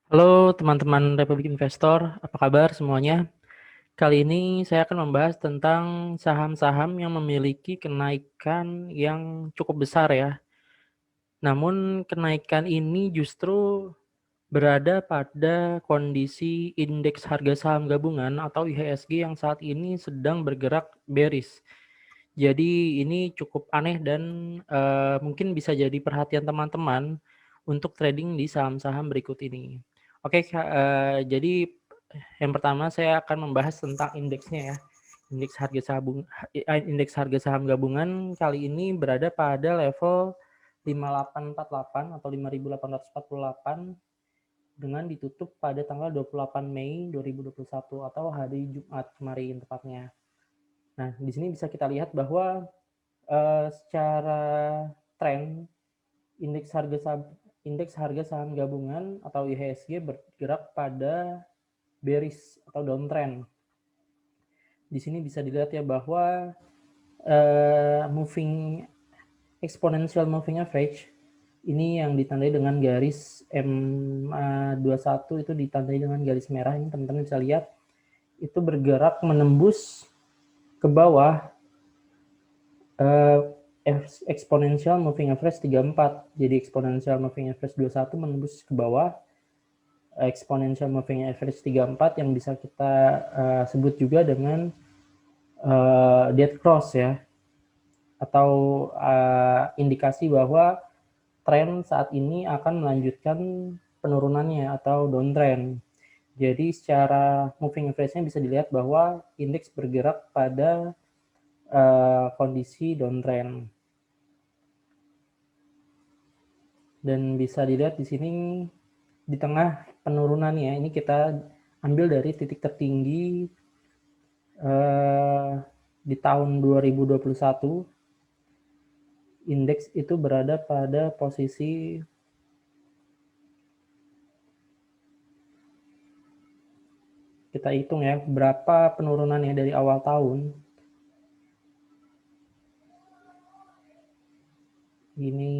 Halo teman-teman Republik Investor, apa kabar semuanya? Kali ini saya akan membahas tentang saham-saham yang memiliki kenaikan yang cukup besar ya. Namun kenaikan ini justru berada pada kondisi indeks harga saham gabungan atau IHSG yang saat ini sedang bergerak bearish. Jadi ini cukup aneh dan mungkin bisa jadi perhatian teman-teman untuk trading di saham-saham berikut ini. Oke, jadi yang pertama saya akan membahas tentang indeksnya ya. Indeks harga saham gabungan kali ini berada pada level 5848 atau 5848 dengan ditutup pada tanggal 28 Mei 2021 atau hari Jumat kemarin tepatnya. Nah, di sini bisa kita lihat bahwa secara tren indeks harga saham gabungan atau IHSG bergerak pada bearish atau downtrend. Di sini bisa dilihat ya bahwa exponential moving average ini yang ditandai dengan garis M21 itu ditandai dengan garis merah. Ini teman-teman bisa lihat itu bergerak menembus ke bawah exponential moving average 34. Jadi exponential moving average 21 menembus ke bawah exponential moving average 34 yang bisa kita sebut juga dengan dead cross ya, atau indikasi bahwa tren saat ini akan melanjutkan penurunannya atau downtrend. Jadi secara moving average-nya bisa dilihat bahwa indeks bergerak pada kondisi downtrend. Dan bisa dilihat di sini di tengah penurunannya ini kita ambil dari titik tertinggi di tahun 2021, indeks itu berada pada posisi kita hitung ya berapa penurunannya dari awal tahun. Ini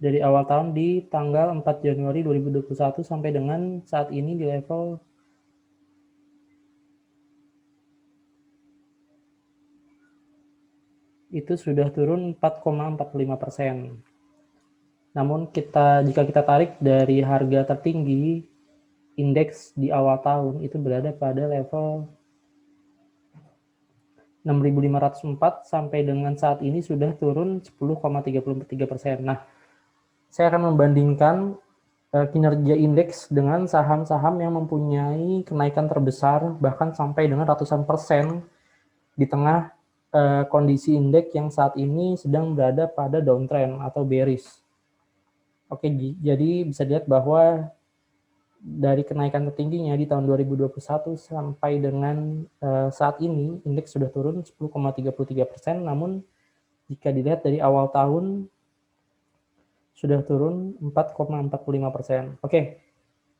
dari awal tahun di tanggal 4 Januari 2021 sampai dengan saat ini di level itu sudah turun 4,45%. Namun jika kita tarik dari harga tertinggi indeks di awal tahun itu berada pada level 6.504 sampai dengan saat ini sudah turun 10,33%. Nah, saya akan membandingkan kinerja indeks dengan saham-saham yang mempunyai kenaikan terbesar bahkan sampai dengan ratusan persen di tengah kondisi indeks yang saat ini sedang berada pada downtrend atau bearish. Oke, jadi bisa dilihat bahwa dari kenaikan tertingginya di tahun 2021 sampai dengan saat ini indeks sudah turun 10,33%, namun jika dilihat dari awal tahun sudah turun 4,45%. Oke,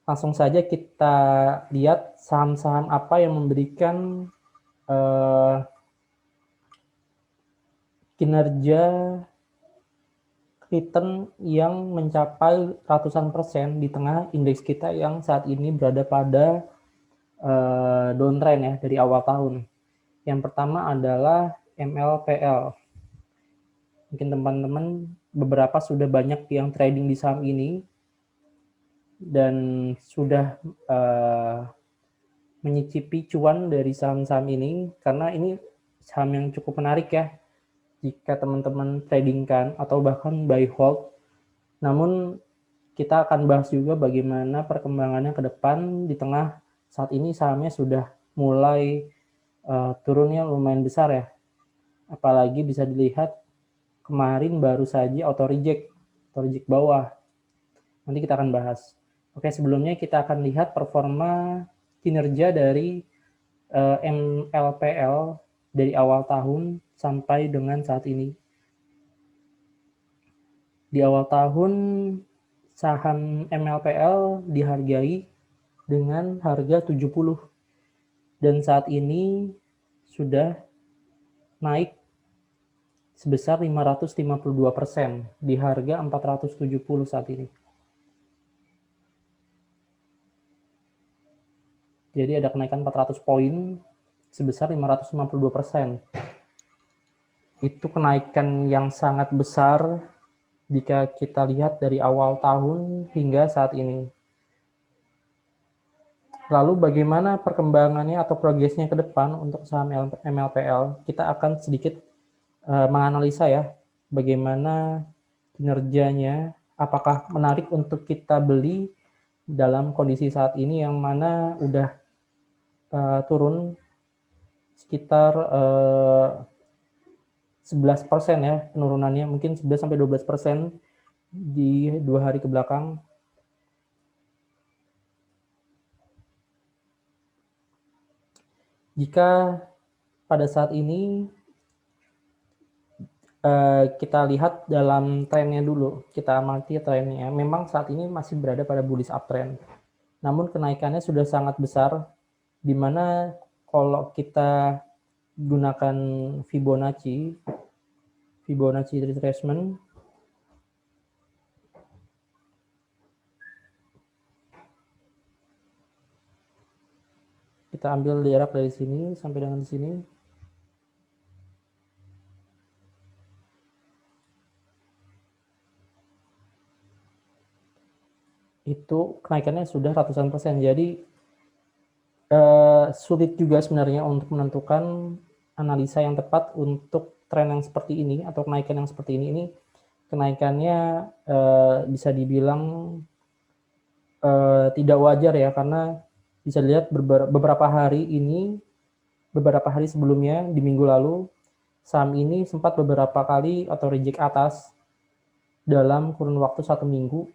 langsung saja kita lihat saham-saham apa yang memberikan kinerja return yang mencapai ratusan persen di tengah indeks kita yang saat ini berada pada downtrend ya dari awal tahun. Yang pertama adalah MLPL. Mungkin teman-teman beberapa sudah banyak yang trading di saham ini dan sudah menyicipi cuan dari saham-saham ini karena ini saham yang cukup menarik ya jika teman-teman tradingkan atau bahkan buy hold. Namun kita akan bahas juga bagaimana perkembangannya ke depan di tengah saat ini sahamnya sudah mulai turunnya lumayan besar ya. Apalagi bisa dilihat kemarin baru saja auto reject bawah. Nanti kita akan bahas. Oke, sebelumnya kita akan lihat performa kinerja dari MLPL dari awal tahun sampai dengan saat ini. Di awal tahun saham MLPL dihargai dengan harga 70 dan saat ini sudah naik sebesar 552% di harga 470 saat ini. Jadi ada kenaikan 400 poin sebesar 552%. Itu kenaikan yang sangat besar jika kita lihat dari awal tahun hingga saat ini. Lalu bagaimana perkembangannya atau progresnya ke depan untuk saham MLPL? Kita akan sedikit menganalisa ya, bagaimana kinerjanya, apakah menarik untuk kita beli dalam kondisi saat ini yang mana udah turun sekitar 11% ya penurunannya, mungkin 11-12% di 2 hari ke belakang. Jika pada saat ini kita lihat dalam trennya dulu, kita amati trennya, memang saat ini masih berada pada bullish uptrend. Namun kenaikannya sudah sangat besar, di mana kalau kita gunakan Fibonacci retracement, kita ambil jarak dari sini sampai dengan sini. Itu kenaikannya sudah ratusan persen. Jadi sulit juga sebenarnya untuk menentukan analisa yang tepat untuk tren yang seperti ini atau kenaikan yang seperti ini. Ini kenaikannya bisa dibilang tidak wajar ya, karena bisa dilihat beberapa hari sebelumnya di minggu lalu saham ini sempat beberapa kali atau reject atas dalam kurun waktu 1 minggu,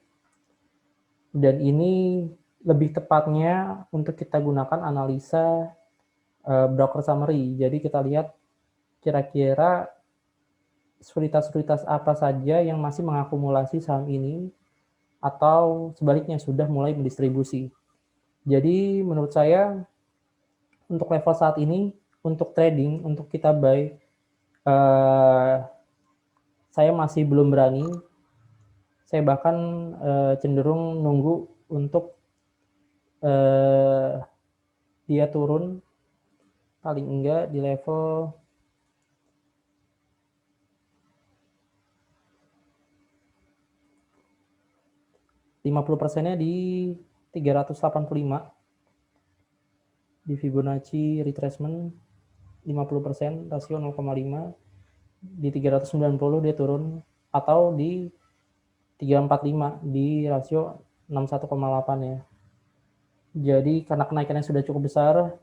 dan ini lebih tepatnya untuk kita gunakan analisa broker summary. Jadi kita lihat kira-kira sekuritas-sekuritas apa saja yang masih mengakumulasi saham ini atau sebaliknya sudah mulai mendistribusi. Jadi menurut saya untuk level saat ini untuk trading, untuk kita buy, saya masih belum berani. Saya bahkan cenderung nunggu untuk dia turun paling enggak di level 50%-nya di 385 di Fibonacci retracement 50%, rasio 0,5, di 390 dia turun, atau di 345 di rasio 61,8 ya. Jadi karena kenaikannya sudah cukup besar,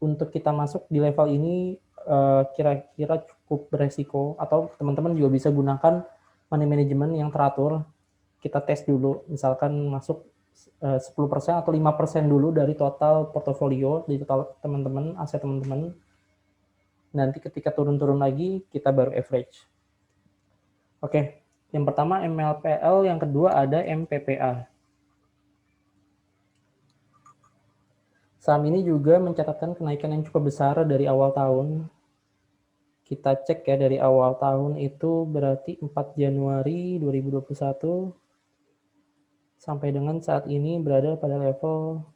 untuk kita masuk di level ini kira-kira cukup beresiko, atau teman-teman juga bisa gunakan money management yang teratur. Kita tes dulu, misalkan masuk 10% atau 5% dulu dari total portofolio, dari total teman-teman, aset teman-teman. Nanti ketika turun-turun lagi, kita baru average. Oke, yang pertama MLPL, yang kedua ada MPPA. Saham ini juga mencatatkan kenaikan yang cukup besar dari awal tahun. Kita cek ya, dari awal tahun itu berarti 4 Januari 2021 sampai dengan saat ini berada pada level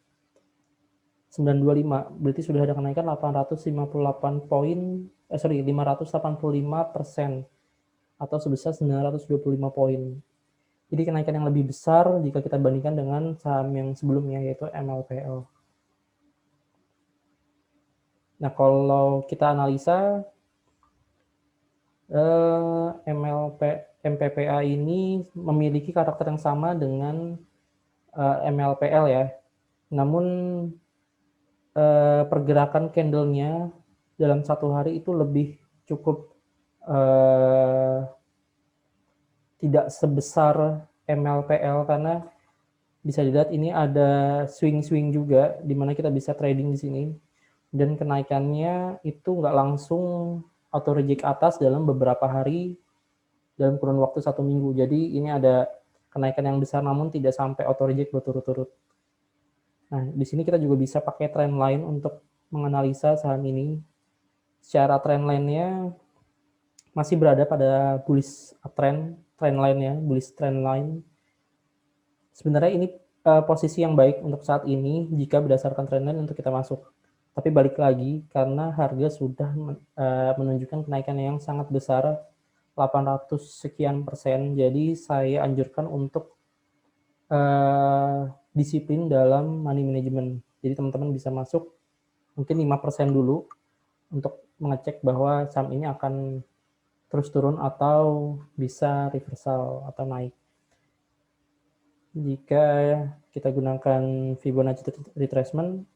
925. Berarti sudah ada kenaikan 858 poin, 585% atau sebesar 925 poin. Jadi kenaikan yang lebih besar jika kita bandingkan dengan saham yang sebelumnya, yaitu MLPL. Nah, kalau kita analisa MPPA ini memiliki karakter yang sama dengan MLPL ya. Namun pergerakan candle-nya dalam satu hari itu lebih cukup tidak sebesar MLPL, karena bisa dilihat ini ada swing-swing juga di mana kita bisa trading di sini, dan kenaikannya itu nggak langsung auto reject atas dalam beberapa hari dalam kurun waktu 1 minggu. Jadi ini ada kenaikan yang besar namun tidak sampai auto reject berturut-turut. Nah, di sini kita juga bisa pakai trend line untuk menganalisa saham ini. Secara trend line-nya masih berada pada bullish uptrend, trend line ya, bullish trend line. Sebenarnya ini posisi yang baik untuk saat ini jika berdasarkan trend line untuk kita masuk. Tapi balik lagi karena harga sudah menunjukkan kenaikan yang sangat besar, 800 sekian persen. Jadi saya anjurkan untuk disiplin dalam money management. Jadi teman-teman bisa masuk mungkin 5% dulu untuk mengecek bahwa saham ini akan terus turun atau bisa reversal atau naik. Jika kita gunakan Fibonacci retracement,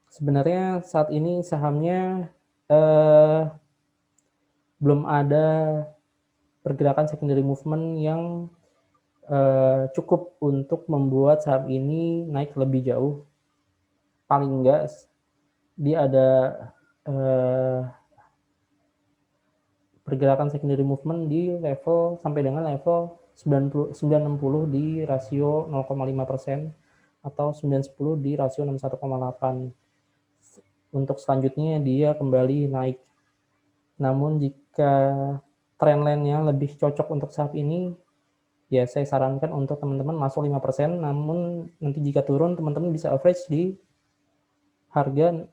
sebenarnya saat ini sahamnya belum ada pergerakan secondary movement yang cukup untuk membuat saham ini naik lebih jauh. Paling enggak dia ada pergerakan secondary movement di level sampai dengan level 960 di rasio 0,5% atau 910 di rasio 61,8. Untuk selanjutnya dia kembali naik. Namun jika trendline-nya lebih cocok untuk saat ini, ya saya sarankan untuk teman-teman masuk 5%, namun nanti jika turun teman-teman bisa average di harga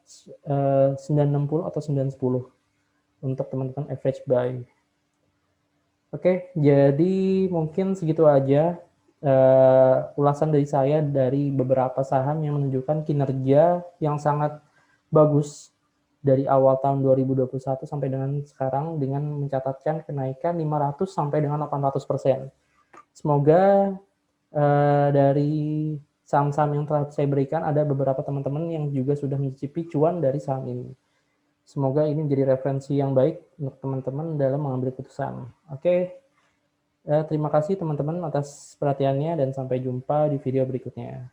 960 atau 910 untuk teman-teman average buy. Oke, jadi mungkin segitu aja ulasan dari saya dari beberapa saham yang menunjukkan kinerja yang sangat bagus dari awal tahun 2021 sampai dengan sekarang dengan mencatatkan kenaikan 500 sampai dengan 800%. Semoga dari saham-saham yang telah saya berikan ada beberapa teman-teman yang juga sudah mencicipi cuan dari saham ini. Semoga ini menjadi referensi yang baik untuk teman-teman dalam mengambil keputusan. Oke, terima kasih teman-teman atas perhatiannya dan sampai jumpa di video berikutnya.